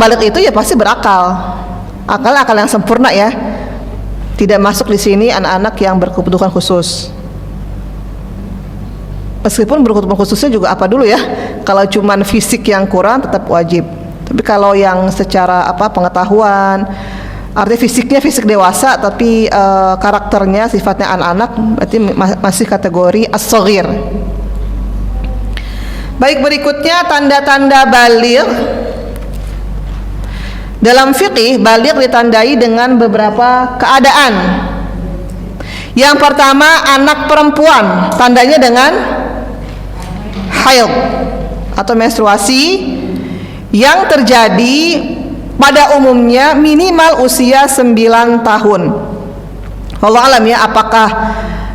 Balik itu ya pasti berakal, akal yang sempurna ya. Tidak masuk di sini anak-anak yang berkebutuhan khusus. Meskipun berkebutuhan khususnya juga apa dulu ya? Kalau cuman fisik yang kurang tetap wajib. Tapi kalau yang secara pengetahuan, artinya fisiknya fisik dewasa tapi karakternya sifatnya anak-anak, berarti masih kategori as-shaghir. Baik, berikutnya tanda-tanda baligh. Dalam fikih, baligh ditandai dengan beberapa keadaan. Yang pertama, anak perempuan, tandanya dengan haid atau menstruasi yang terjadi pada umumnya minimal usia 9 tahun. Wallahu alam ya, apakah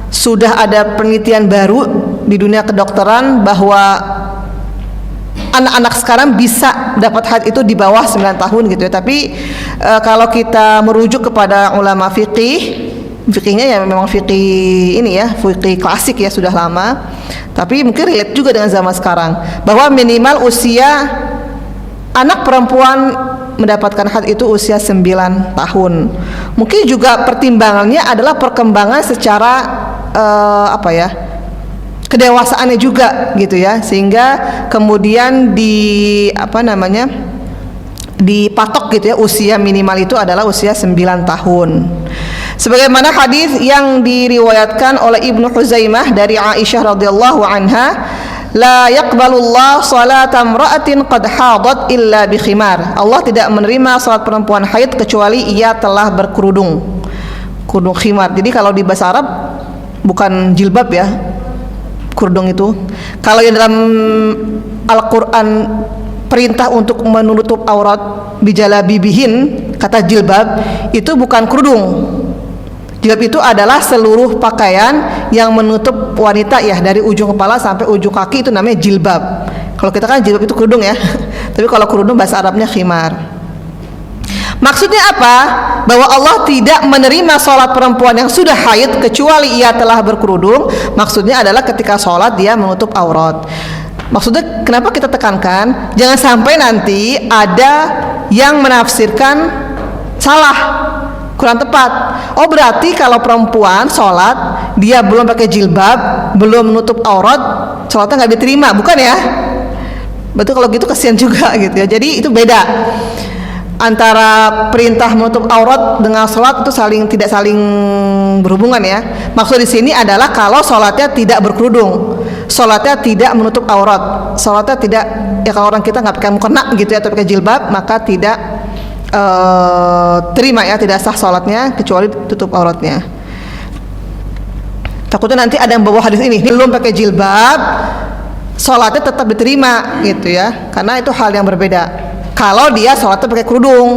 sudah ada penelitian baru di dunia kedokteran bahwa anak-anak sekarang bisa dapat haid itu di bawah 9 tahun gitu ya. Tapi kalau kita merujuk kepada ulama fikihnya ya memang fikih ini ya, fikih klasik ya, sudah lama. Tapi mungkin relate juga dengan zaman sekarang bahwa minimal usia anak perempuan mendapatkan haid itu usia 9 tahun. Mungkin juga pertimbangannya adalah perkembangan secara kedewasaannya juga gitu ya, sehingga kemudian dipatok gitu ya, usia minimal itu adalah usia 9 tahun. Sebagaimana hadis yang diriwayatkan oleh Ibnu Huzaimah dari Aisyah radhiyallahu anha, la yaqbalullah salata imra'atin qad hadat illa bi khimar. Allah tidak menerima salat perempuan haid kecuali ia telah berkerudung. Kerudung khimar. Jadi kalau di bahasa Arab bukan jilbab ya, kerudung itu. Kalau yang dalam Al-Quran perintah untuk menutup aurat bijalabibihin, kata jilbab itu bukan kerudung. Jilbab itu adalah seluruh pakaian yang menutup wanita ya, dari ujung kepala sampai ujung kaki, itu namanya jilbab. Kalau kita kan jilbab itu kerudung ya. Tapi kalau kerudung bahasa Arabnya khimar. Maksudnya apa? Bahwa Allah tidak menerima sholat perempuan yang sudah haid kecuali ia telah berkerudung. Maksudnya adalah ketika sholat dia menutup aurat. Maksudnya kenapa kita tekankan? Jangan sampai nanti ada yang menafsirkan salah, kurang tepat. Oh, berarti kalau perempuan sholat dia belum pakai jilbab, belum menutup aurat, sholatnya nggak diterima, bukan ya? Betul, kalau gitu kasihan juga gitu ya. Jadi itu beda. Antara perintah menutup aurat dengan sholat itu tidak saling berhubungan ya. Maksud di sini adalah kalau sholatnya tidak berkerudung, sholatnya tidak menutup aurat, sholatnya tidak ya, kalau orang kita nggak pakai mukena gitu ya atau pakai jilbab, maka tidak terima ya, tidak sah sholatnya kecuali tutup auratnya. Takutnya nanti ada yang bawa hadis ini, belum pakai jilbab sholatnya tetap diterima gitu ya, karena itu hal yang berbeda kalau dia sholatnya pakai kerudung.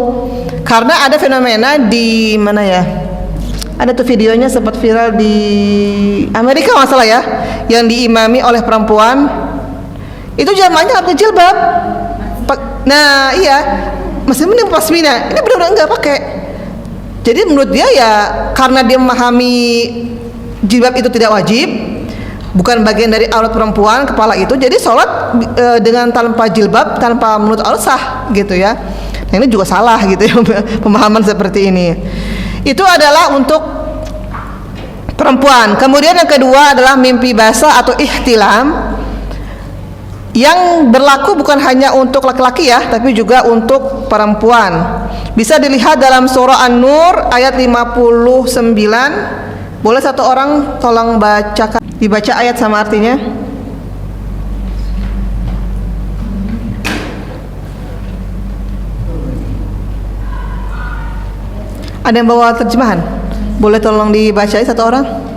Karena ada fenomena di mana ya, ada tuh videonya sempat viral di Amerika masalah ya, yang diimami oleh perempuan itu jamaahnya nggak pakai jilbab. Nah iya, masih mending pasmina, ini benar-benar nggak pakai. Jadi menurut dia ya, karena dia memahami jilbab itu tidak wajib, bukan bagian dari aurat perempuan kepala itu, jadi sholat dengan tanpa jilbab, tanpa menutup aurat sah gitu ya. Nah ini juga salah gitu ya, pemahaman seperti ini. Itu adalah untuk perempuan. Kemudian yang kedua adalah mimpi basah atau ihtilam, yang berlaku bukan hanya untuk laki-laki ya, tapi juga untuk perempuan. Bisa dilihat dalam surah An-Nur ayat 59. Boleh satu orang tolong bacakan, dibaca ayat sama artinya. Ada yang bawa terjemahan? Boleh tolong dibacain satu orang?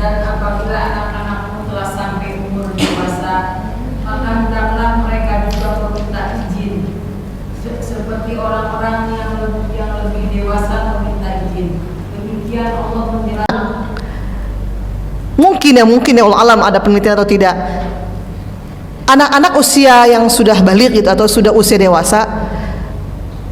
Dan apabila anak-anakmu telah sampai yakin ya, mungkin ya Allah alam ada penelitian atau tidak, anak-anak usia yang sudah balik gitu atau sudah usia dewasa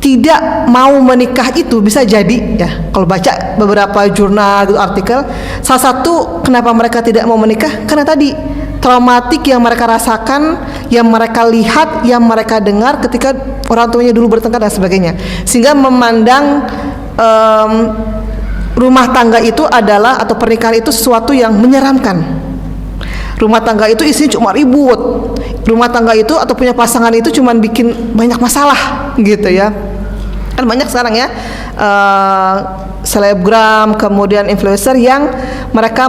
tidak mau menikah itu bisa jadi ya, kalau baca beberapa jurnal gitu, artikel, salah satu kenapa mereka tidak mau menikah karena tadi traumatik yang mereka rasakan, yang mereka lihat, yang mereka dengar ketika orang tuanya dulu bertengkar dan sebagainya, sehingga memandang rumah tangga itu adalah, atau pernikahan itu sesuatu yang menyeramkan. Rumah tangga itu isinya cuma ribut, rumah tangga itu atau punya pasangan itu cuma bikin banyak masalah gitu ya. Kan banyak sekarang ya selebgram, kemudian influencer yang mereka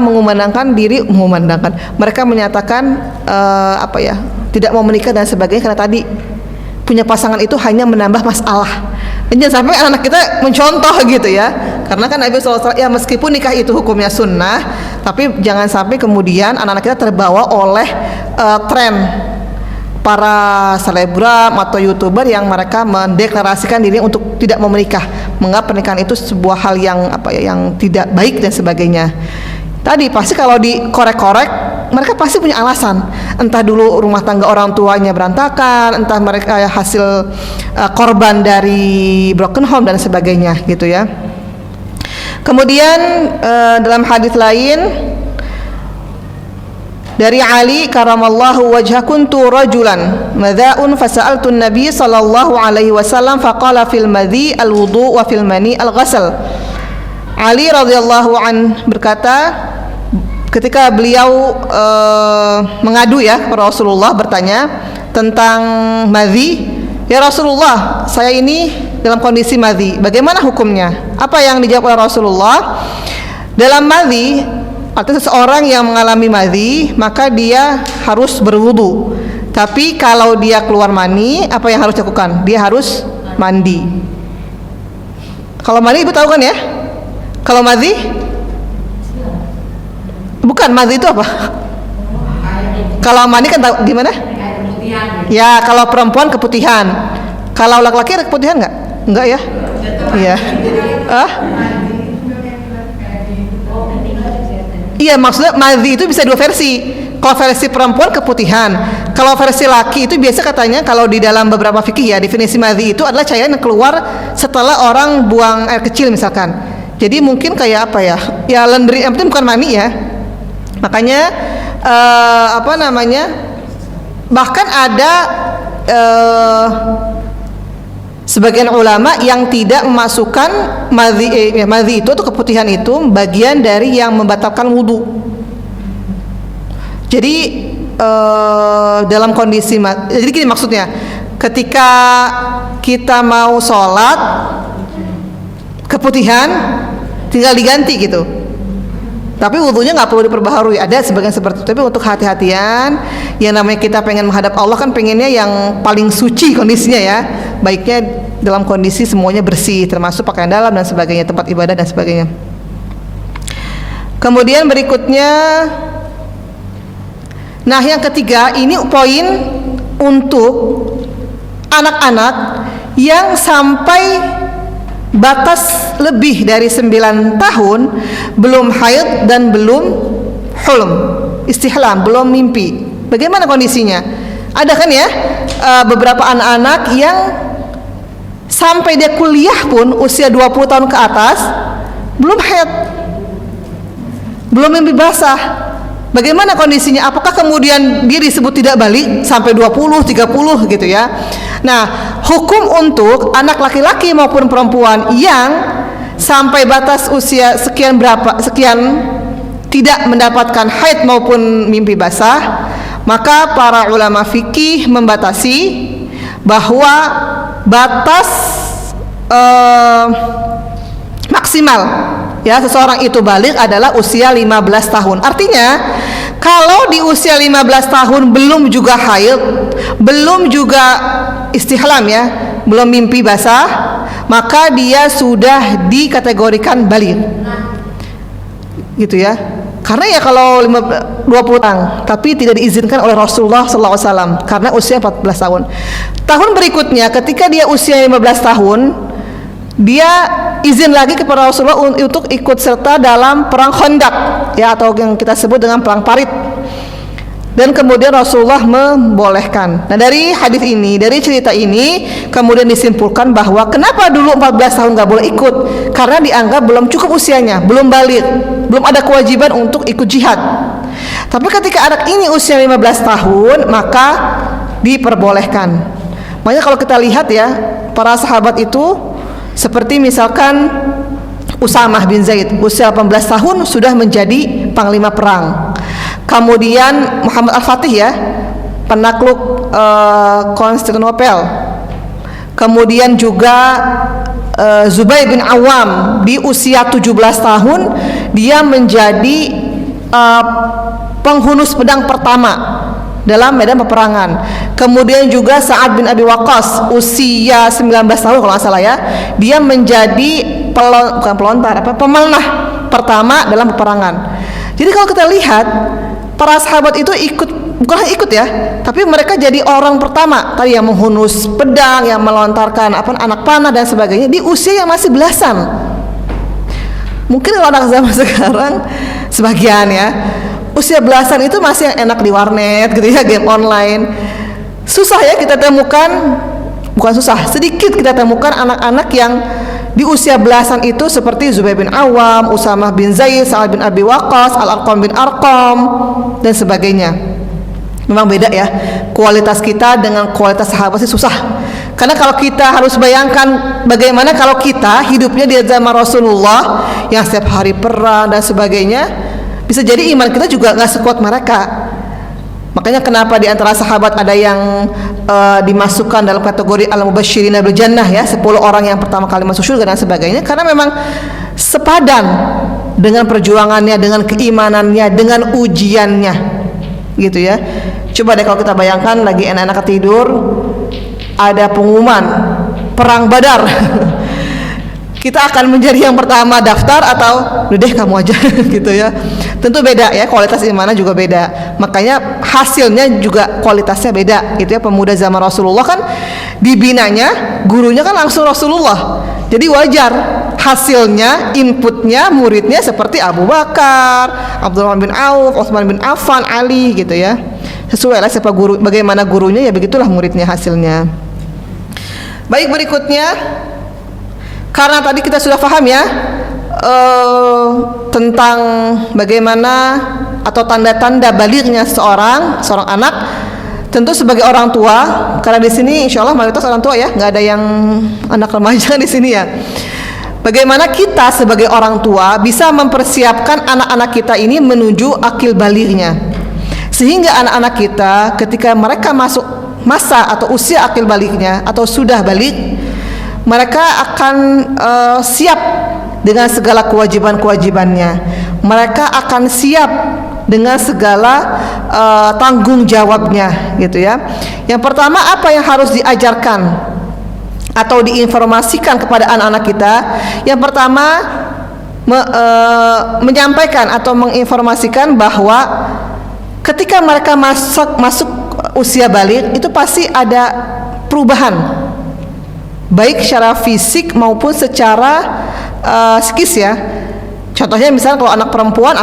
mereka menyatakan tidak mau menikah dan sebagainya karena tadi punya pasangan itu hanya menambah masalah. Dan jangan sampai anak kita mencontoh gitu ya, karena kan Nabi SAW ya, meskipun nikah itu hukumnya sunnah, tapi jangan sampai kemudian anak-anak kita terbawa oleh tren para selebgram atau youtuber yang mereka mendeklarasikan diri untuk tidak mau menikah, menganggap pernikahan itu sebuah hal yang yang tidak baik dan sebagainya. Tadi pasti kalau dikorek-korek mereka pasti punya alasan, entah dulu rumah tangga orang tuanya berantakan, entah mereka hasil korban dari broken home dan sebagainya gitu ya. Kemudian dalam hadis lain dari Ali karamallahu wajha, kuntu rajulan madha'un fasa'altu an-nabi sallallahu alaihi wasallam faqala fil madhi al-wudu wa fil mani al-ghasal. Ali radhiyallahu an berkata ketika beliau mengadu ya kepada Rasulullah, bertanya tentang madhi, ya Rasulullah, saya ini dalam kondisi madhi, bagaimana hukumnya? Apa yang dijawab oleh Rasulullah? Dalam madhi, artinya seseorang yang mengalami madhi maka dia harus berwudu. Tapi kalau dia keluar mani, apa yang harus dilakukan? Dia harus mandi. Kalau mani ibu tahu kan ya? Kalau madhi? Bukan, madhi itu apa? Kalau mani kan tahu gimana? Ya, kalau perempuan keputihan. Kalau laki-laki ada keputihan nggak? Enggak ya? Iya. Iya, maksudnya madhi itu bisa dua versi. Kalau versi perempuan keputihan, kalau versi laki itu biasa katanya, kalau di dalam beberapa fikih ya, definisi madhi itu adalah cairan yang keluar setelah orang buang air kecil misalkan. Jadi mungkin kayak apa ya? Ya laundry, yang penting bukan mani ya. Makanya bahkan ada sebagian ulama yang tidak memasukkan madhi itu atau keputihan itu bagian dari yang membatalkan wudu. Jadi dalam kondisi jadi gini maksudnya, ketika kita mau sholat keputihan tinggal diganti gitu, tapi wudunya nggak perlu diperbaharui. Ada sebagian seperti itu, tapi untuk hati-hatian, yang namanya kita pengen menghadap Allah kan pengennya yang paling suci kondisinya ya, baiknya dalam kondisi semuanya bersih, termasuk pakaian dalam dan sebagainya, tempat ibadah dan sebagainya. Kemudian berikutnya, nah yang ketiga ini poin untuk anak-anak yang sampai batas lebih dari 9 tahun belum haid dan belum hulm, istihlam, belum mimpi. Bagaimana kondisinya? Ada kan ya beberapa anak-anak yang sampai dia kuliah pun usia 20 tahun ke atas belum haid, belum mimpi basah. Bagaimana kondisinya? Apakah kemudian dia disebut tidak balik sampai 20, 30 gitu ya? Nah, hukum untuk anak laki-laki maupun perempuan yang sampai batas usia sekian tidak mendapatkan haid maupun mimpi basah, maka para ulama fikih membatasi bahwa batas maksimal ya seseorang itu balik adalah usia 15 tahun. Artinya kalau di usia 15 tahun belum juga haid, belum juga istihlam ya, belum mimpi basah, maka dia sudah dikategorikan balik. Gitu ya. Karena ya kalau 20 tahun tapi tidak diizinkan oleh Rasulullah SAW karena usia 14 tahun. Tahun berikutnya ketika dia usia 15 tahun dia izin lagi kepada Rasulullah untuk ikut serta dalam perang Khandaq, ya, atau yang kita sebut dengan perang Parit. Dan kemudian Rasulullah membolehkan. Nah, dari hadis ini, dari cerita ini kemudian disimpulkan bahwa kenapa dulu 14 tahun nggak boleh ikut? Karena dianggap belum cukup usianya, belum balik, belum ada kewajiban untuk ikut jihad. Tapi ketika anak ini usia 15 tahun, maka diperbolehkan. Makanya kalau kita lihat ya, para sahabat itu seperti misalkan Usamah bin Zaid, usia 18 tahun sudah menjadi panglima perang. Kemudian Muhammad Al-Fatih, ya, penakluk Konstantinopel. Kemudian juga Zubair bin Awam di usia 17 tahun dia menjadi penghunus pedang pertama dalam medan peperangan. Kemudian juga Sa'ad bin Abi Waqqas usia 19 tahun kalau nggak salah, ya, dia menjadi pemanah pertama dalam peperangan. Jadi kalau kita lihat para sahabat itu bukan ikut ya, tapi mereka jadi orang pertama tadi yang menghunus pedang, yang melontarkan anak panah dan sebagainya di usia yang masih belasan. Mungkin kalau anak zaman sekarang sebagian, ya, usia belasan itu masih yang enak di warnet gitu ya, game online. Susah ya kita temukan, bukan susah, sedikit kita temukan anak-anak yang di usia belasan itu seperti Zubair bin Awam, Usamah bin Zaid, Sa'ad bin Abi Waqqas, Al-Arqam bin Arqam dan sebagainya. Memang beda ya, kualitas kita dengan kualitas sahabat sih susah. Karena kalau kita harus bayangkan bagaimana kalau kita hidupnya di zaman Rasulullah yang setiap hari perang dan sebagainya, bisa jadi iman kita juga nggak sekuat mereka. Makanya kenapa di antara sahabat ada yang dimasukkan dalam kategori al-mubasysyirina bil jannah, ya, 10 orang yang pertama kali masuk surga dan sebagainya, karena memang sepadan dengan perjuangannya, dengan keimanannya, dengan ujiannya, gitu ya. Coba deh kalau kita bayangkan lagi enak-enak tidur, ada pengumuman perang Badar. Kita akan menjadi yang pertama daftar atau udah deh kamu aja gitu ya. Tentu beda ya, kualitas imannya juga beda. Makanya hasilnya juga kualitasnya beda gitu ya. Pemuda zaman Rasulullah kan dibinanya, gurunya kan langsung Rasulullah. Jadi wajar hasilnya, inputnya, muridnya seperti Abu Bakar, Abdurrahman bin Auf, Utsman bin Affan, Ali gitu ya. Sesuai lah siapa guru, bagaimana gurunya ya begitulah muridnya hasilnya. Baik, berikutnya, karena tadi kita sudah paham ya tentang bagaimana atau tanda-tanda balignya seorang anak. Tentu sebagai orang tua, karena di sini insya Allah mayoritas orang tua ya, nggak ada yang anak remaja di sini ya. Bagaimana kita sebagai orang tua bisa mempersiapkan anak-anak kita ini menuju akil balignya, sehingga anak-anak kita ketika mereka masuk masa atau usia akil balignya atau sudah balik, mereka akan siap dengan segala kewajiban-kewajibannya. Mereka akan siap dengan segala tanggung jawabnya, gitu ya. Yang pertama, apa yang harus diajarkan atau diinformasikan kepada anak-anak kita? Yang pertama, menyampaikan atau menginformasikan bahwa ketika mereka masuk usia balik itu pasti ada perubahan, baik secara fisik maupun secara psikis ya. Contohnya misalnya kalau anak perempuan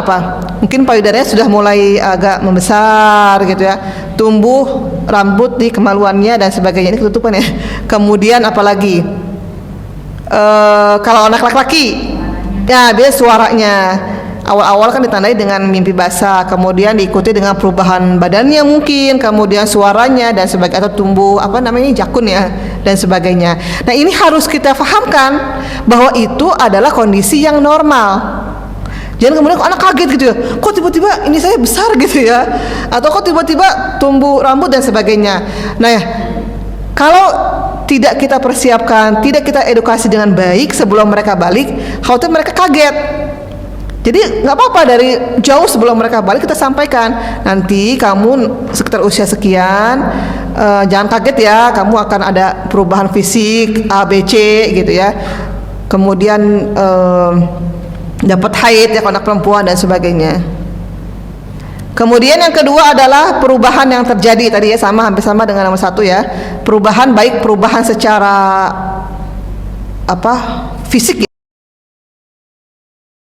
mungkin payudaranya sudah mulai agak membesar gitu ya, tumbuh rambut di kemaluannya dan sebagainya, ini ketutupan ya. Kemudian apalagi kalau anak laki-laki ya, biasa suaranya awal-awal kan ditandai dengan mimpi basah, kemudian diikuti dengan perubahan badannya mungkin, kemudian suaranya dan sebagainya, atau tumbuh jakun ya dan sebagainya. Nah, ini harus kita fahamkan bahwa itu adalah kondisi yang normal. Jangan kemudian anak kaget gitu ya, kok tiba-tiba ini saya besar gitu ya, atau kok tiba-tiba tumbuh rambut dan sebagainya. Nah ya, kalau tidak kita persiapkan, tidak kita edukasi dengan baik sebelum mereka balik, khawatir mereka kaget. Jadi nggak apa-apa, dari jauh sebelum mereka balik kita sampaikan, nanti kamu sekitar usia sekian, jangan kaget ya, kamu akan ada perubahan fisik A, B, C gitu ya. Kemudian dapat haid ya kalau anak perempuan dan sebagainya. Kemudian yang kedua adalah perubahan yang terjadi tadi ya, hampir sama dengan nomor 1 ya. Perubahan baik perubahan secara fisik